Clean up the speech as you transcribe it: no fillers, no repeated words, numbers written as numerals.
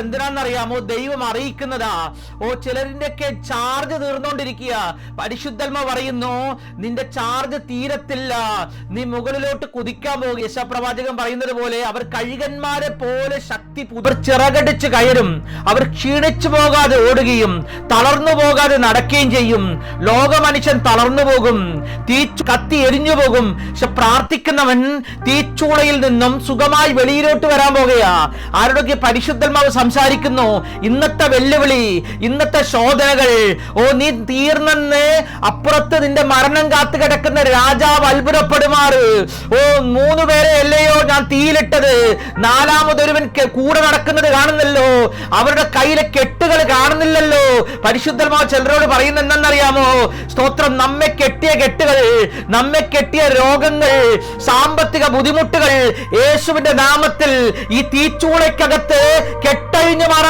എന്തിനാണെന്നറിയാമോ? ദൈവം അറിയിക്കുന്നതാ. ചിലരിന്റെയൊക്കെ ചാർജ് തീർന്നുകൊണ്ടിരിക്കുക. പരിശുദ്ധാത്മാവ് പറയുന്നു, നിന്റെ ചാർജ് തീരത്തില്ല, നീ മുകളിലോട്ട് കുതിക്കാൻ പോകും. യെശയ്യാപ്രവാചകൻ പറയുന്നത് പോലെ അവർ കഴുകന്മാരെ പോലെ ശക്തി ചിറകടിച്ച് കയറും. അവർ ക്ഷീണിച്ചു പോകാതെ ഓടുകയും തളർന്നു പോകാതെ നടക്കുകയും ചെയ്യും. ലോക മനുഷ്യൻ തളർന്നു പോകും, കത്തി എരിഞ്ഞു പോകും. പക്ഷെ പ്രാർത്ഥിക്കുന്നവൻ തീച്ചൂളയിൽ നിന്നും സുഖമായി വെളിയിലോട്ട് വരാൻ പോകുകയാ. ആരോടൊക്കെ പരിശുദ്ധാത്മാവ് സംസാരിക്കുന്നു? ഇന്നത്തെ വെല്ലുവിളി, ഇന്നത്തെ ശോധനകൾ, നീ തീർന്നെന്ന് അപ്പുറത്ത് നിന്റെ മരണം കാത്തു കിടക്കുന്ന രാജാവ് അത്ഭുതപ്പെടുമാറ്. 3 പേരെ അല്ലയോ ഞാൻ തീയിലിട്ടത്, 4മതൊരുവൻ കൂടെ നടക്കുന്നത് കാണുന്നല്ലോ, അവരുടെ കയ്യിലെ കെട്ടുകൾ കാണുന്നില്ലല്ലോ. പരിശുദ്ധാത്മാവ് ചിലരോട് പറയുന്നത് എന്തെന്നറിയാമോ? സ്തോത്രം, നമ്മെ കെട്ടിയ കെട്ടുകൾ, നമ്മെ കെട്ടിയ രോഗങ്ങൾ, സാമ്പത്തിക ബുദ്ധിമുട്ടുകൾ യേശുവിന്റെ നാമത്തിൽ ഈ തീച്ചൂളയ്ക്കകത്ത് കെട്ടഴിഞ്ഞു മാറാൻ